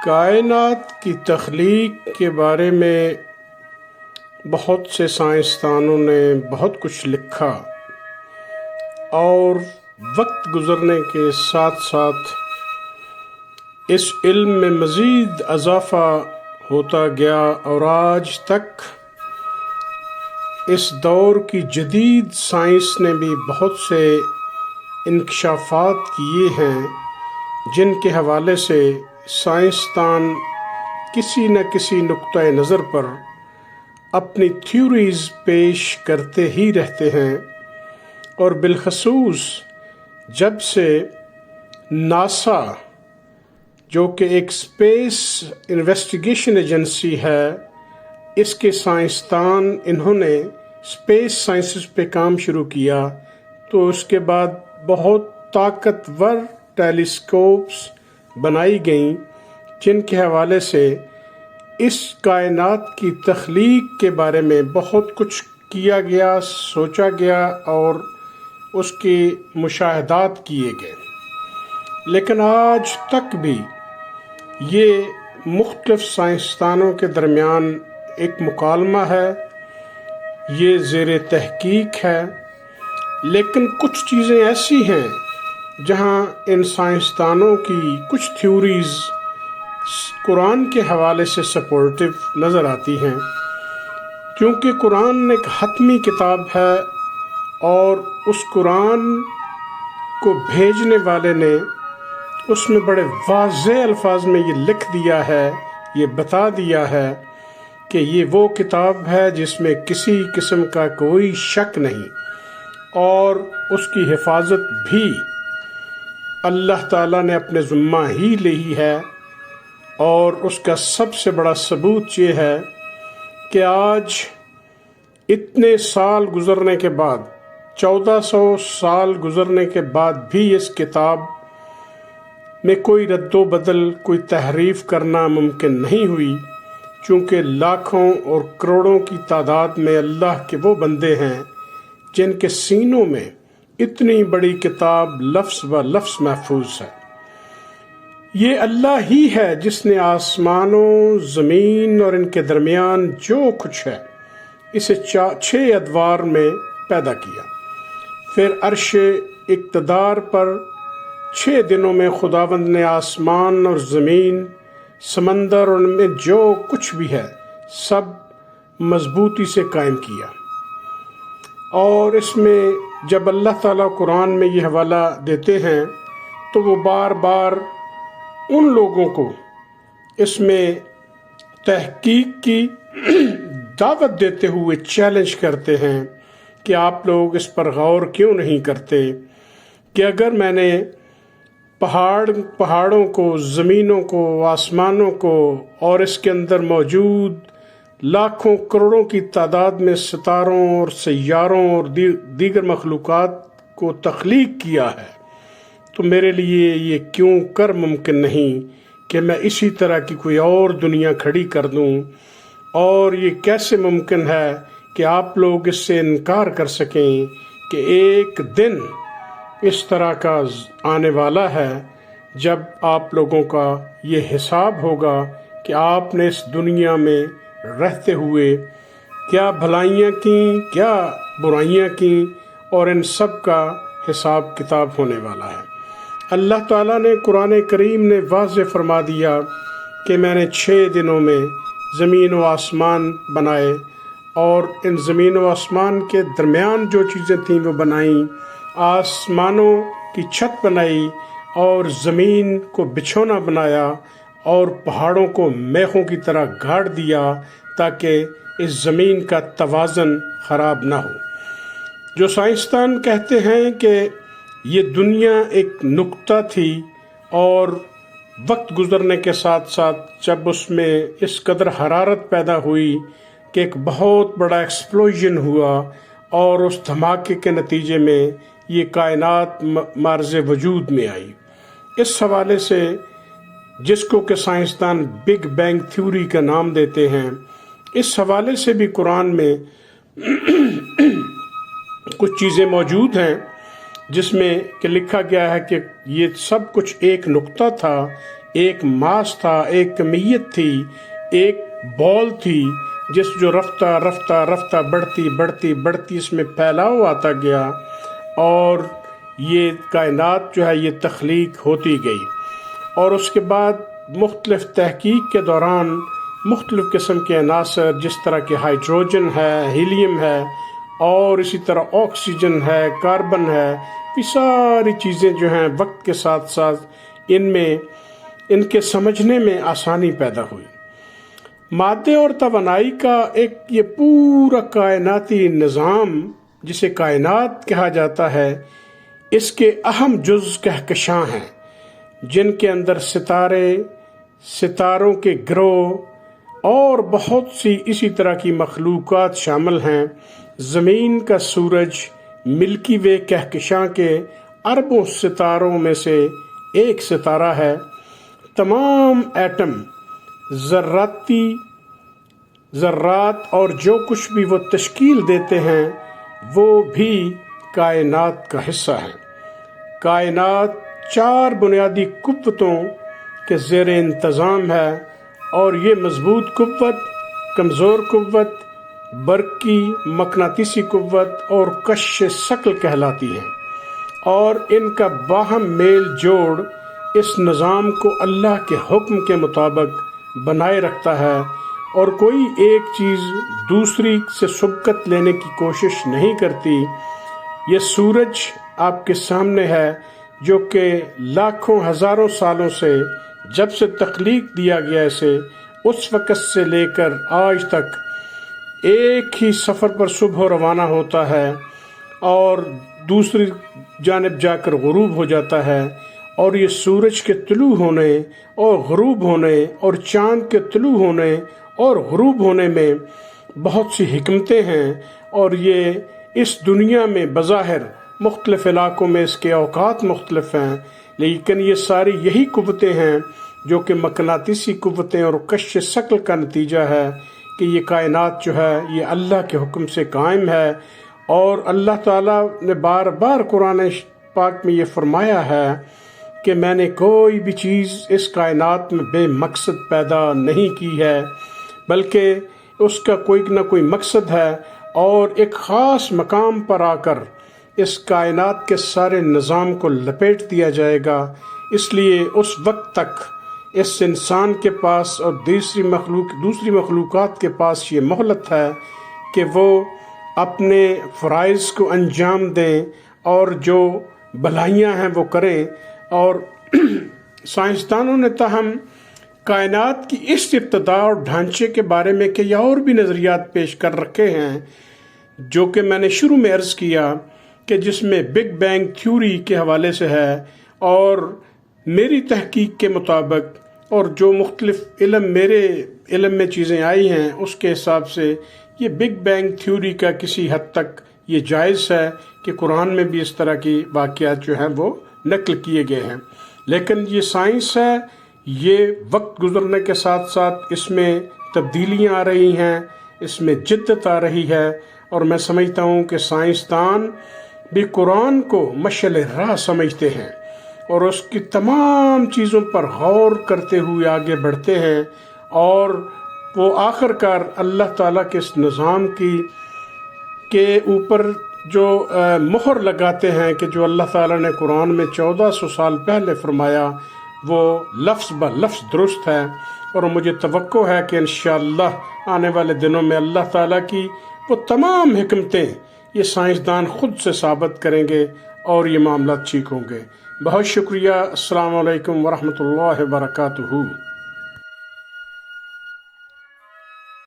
کائنات کی تخلیق کے بارے میں بہت سے سائنسدانوں نے بہت کچھ لکھا اور وقت گزرنے کے ساتھ ساتھ اس علم میں مزید اضافہ ہوتا گیا اور آج تک اس دور کی جدید سائنس نے بھی بہت سے انکشافات کیے ہیں جن کے حوالے سے سائنسدان کسی نہ کسی نقطۂ نظر پر اپنی تھیوریز پیش کرتے ہی رہتے ہیں، اور بالخصوص جب سے ناسا جو کہ ایک اسپیس انویسٹیگیشن ایجنسی ہے، اس کے سائنسدان انہوں نے اسپیس سائنسز پہ کام شروع کیا، تو اس کے بعد بہت طاقتور ٹیلیسکوپس بنائی گئیں جن کے حوالے سے اس کائنات کی تخلیق کے بارے میں بہت کچھ کیا گیا، سوچا گیا اور اس کے مشاہدات کیے گئے، لیکن آج تک بھی یہ مختلف سائنسدانوں کے درمیان ایک مکالمہ ہے، یہ زیر تحقیق ہے، لیکن کچھ چیزیں ایسی ہیں جہاں ان سائنسدانوں کی کچھ تھیوریز قرآن کے حوالے سے سپورٹیو نظر آتی ہیں، کیونکہ قرآن ایک حتمی کتاب ہے اور اس قرآن کو بھیجنے والے نے اس میں بڑے واضح الفاظ میں یہ لکھ دیا ہے، یہ بتا دیا ہے کہ یہ وہ کتاب ہے جس میں کسی قسم کا کوئی شک نہیں، اور اس کی حفاظت بھی اللہ تعالیٰ نے اپنے ذمہ ہی لی ہے، اور اس کا سب سے بڑا ثبوت یہ ہے کہ آج اتنے سال گزرنے کے بعد، 1400 سال گزرنے کے بعد بھی اس کتاب میں کوئی رد و بدل، کوئی تحریف کرنا ممکن نہیں ہوئی، چونکہ لاکھوں اور کروڑوں کی تعداد میں اللہ کے وہ بندے ہیں جن کے سینوں میں اتنی بڑی کتاب لفظ و لفظ محفوظ ہے۔ یہ اللہ ہی ہے جس نے آسمانوں، زمین اور ان کے درمیان جو کچھ ہے اسے 6 ادوار میں پیدا کیا، پھر عرش اقتدار پر 6 دنوں میں خداوند نے آسمان اور زمین، سمندر اور ان میں جو کچھ بھی ہے سب مضبوطی سے قائم کیا۔ اور اس میں جب اللہ تعالیٰ قرآن میں یہ حوالہ دیتے ہیں تو وہ بار بار ان لوگوں کو اس میں تحقیق کی دعوت دیتے ہوئے چیلنج کرتے ہیں کہ آپ لوگ اس پر غور کیوں نہیں کرتے کہ اگر میں نے پہاڑوں کو، زمینوں کو، آسمانوں کو اور اس کے اندر موجود لاکھوں کروڑوں کی تعداد میں ستاروں اور سیاروں اور دیگر مخلوقات کو تخلیق کیا ہے، تو میرے لیے یہ کیوں کر ممکن نہیں کہ میں اسی طرح کی کوئی اور دنیا کھڑی کر دوں، اور یہ کیسے ممکن ہے کہ آپ لوگ اس سے انکار کر سکیں کہ ایک دن اس طرح کا آنے والا ہے جب آپ لوگوں کا یہ حساب ہوگا کہ آپ نے اس دنیا میں رہتے ہوئے کیا بھلائیاں کیں، کیا برائیاں کیں، اور ان سب کا حساب کتاب ہونے والا ہے۔ اللہ تعالیٰ نے قرآن کریم نے واضح فرما دیا کہ میں نے 6 دنوں میں زمین و آسمان بنائے، اور ان زمین و آسمان کے درمیان جو چیزیں تھیں وہ بنائیں، آسمانوں کی چھت بنائی اور زمین کو بچھونا بنایا اور پہاڑوں کو میخوں کی طرح گاڑ دیا تاکہ اس زمین کا توازن خراب نہ ہو۔ جو سائنسدان کہتے ہیں کہ یہ دنیا ایک نقطہ تھی، اور وقت گزرنے کے ساتھ ساتھ جب اس میں اس قدر حرارت پیدا ہوئی کہ ایک بہت بڑا ایکسپلوژن ہوا، اور اس دھماکے کے نتیجے میں یہ کائنات معرض وجود میں آئی۔ اس حوالے سے جس کو کہ سائنسدان بگ بینگ تھیوری کا نام دیتے ہیں، اس حوالے سے بھی قرآن میں کچھ چیزیں موجود ہیں جس میں کہ لکھا گیا ہے کہ یہ سب کچھ ایک نقطہ تھا، ایک ماس تھا، ایک کمیت تھی، ایک بال تھی جو رفتہ رفتہ رفتہ بڑھتی بڑھتی بڑھتی اس میں پھیلاؤ آتا گیا، اور یہ کائنات جو ہے یہ تخلیق ہوتی گئی۔ اور اس کے بعد مختلف تحقیق کے دوران مختلف قسم کے عناصر، جس طرح کہ ہائیڈروجن ہے، ہیلیم ہے، اور اسی طرح آکسیجن ہے، کاربن ہے، یہ ساری چیزیں جو ہیں وقت کے ساتھ ساتھ ان کے سمجھنے میں آسانی پیدا ہوئی۔ مادے اور توانائی کا ایک یہ پورا کائناتی نظام جسے کائنات کہا جاتا ہے، اس کے اہم جز کہکشاں ہیں، جن کے اندر ستارے، ستاروں کے گروہ اور بہت سی اسی طرح کی مخلوقات شامل ہیں۔ زمین کا سورج ملکی وے کہکشاں کے اربوں ستاروں میں سے ایک ستارہ ہے۔ تمام ایٹم، ذرات اور جو کچھ بھی وہ تشکیل دیتے ہیں وہ بھی کائنات کا حصہ ہے۔ کائنات 4 بنیادی قوتوں کے زیر انتظام ہے، اور یہ مضبوط قوت، کمزور قوت، برقی مقناطیسی قوت اور کش ثقل کہلاتی ہے، اور ان کا باہم میل جوڑ اس نظام کو اللہ کے حکم کے مطابق بنائے رکھتا ہے، اور کوئی ایک چیز دوسری سے سبقت لینے کی کوشش نہیں کرتی۔ یہ سورج آپ کے سامنے ہے، جو کہ لاکھوں ہزاروں سالوں سے، جب سے تخلیق دیا گیا اسے، اس وقت سے لے کر آج تک ایک ہی سفر پر صبح روانہ ہوتا ہے اور دوسری جانب جا کر غروب ہو جاتا ہے، اور یہ سورج کے طلوع ہونے اور غروب ہونے اور چاند کے طلوع ہونے اور غروب ہونے میں بہت سی حکمتیں ہیں، اور یہ اس دنیا میں بظاہر مختلف علاقوں میں اس کے اوقات مختلف ہیں، لیکن یہ ساری یہی قوتیں ہیں جو کہ مقناطیسی قوتیں اور کش ثقل کا نتیجہ ہے کہ یہ کائنات جو ہے یہ اللہ کے حکم سے قائم ہے۔ اور اللہ تعالیٰ نے بار بار قرآن پاک میں یہ فرمایا ہے کہ میں نے کوئی بھی چیز اس کائنات میں بے مقصد پیدا نہیں کی ہے، بلکہ اس کا کوئی نہ کوئی مقصد ہے، اور ایک خاص مقام پر آ کر اس کائنات کے سارے نظام کو لپیٹ دیا جائے گا۔ اس لیے اس وقت تک اس انسان کے پاس اور دوسری مخلوقات کے پاس یہ مہلت ہے کہ وہ اپنے فرائض کو انجام دیں اور جو بھلائیاں ہیں وہ کریں۔ اور سائنسدانوں نے تاہم کائنات کی اس ابتدا اور ڈھانچے کے بارے میں کئی اور بھی نظریات پیش کر رکھے ہیں، جو کہ میں نے شروع میں عرض کیا کہ جس میں بگ بینگ تھیوری کے حوالے سے ہے، اور میری تحقیق کے مطابق اور جو مختلف میرے علم میں چیزیں آئی ہیں اس کے حساب سے یہ بگ بینگ تھیوری کا کسی حد تک یہ جائز ہے کہ قرآن میں بھی اس طرح کی واقعات جو ہیں وہ نقل کیے گئے ہیں۔ لیکن یہ سائنس ہے، یہ وقت گزرنے کے ساتھ ساتھ اس میں تبدیلیاں آ رہی ہیں، اس میں جدت آ رہی ہے، اور میں سمجھتا ہوں کہ سائنسدان بھی قرآن کو مشعل راہ سمجھتے ہیں اور اس کی تمام چیزوں پر غور کرتے ہوئے آگے بڑھتے ہیں، اور وہ آخر کار اللہ تعالیٰ کے اس نظام کے اوپر جو مہر لگاتے ہیں کہ جو اللہ تعالیٰ نے قرآن میں 1400 سال پہلے فرمایا وہ لفظ بہ لفظ درست ہے۔ اور مجھے توقع ہے کہ انشاءاللہ آنے والے دنوں میں اللہ تعالیٰ کی وہ تمام حکمتیں یہ سائنسدان خود سے ثابت کریں گے اور یہ معاملات ٹھیک ہوں گے۔ بہت شکریہ۔ السلام علیکم ورحمۃ اللہ وبرکاتہ۔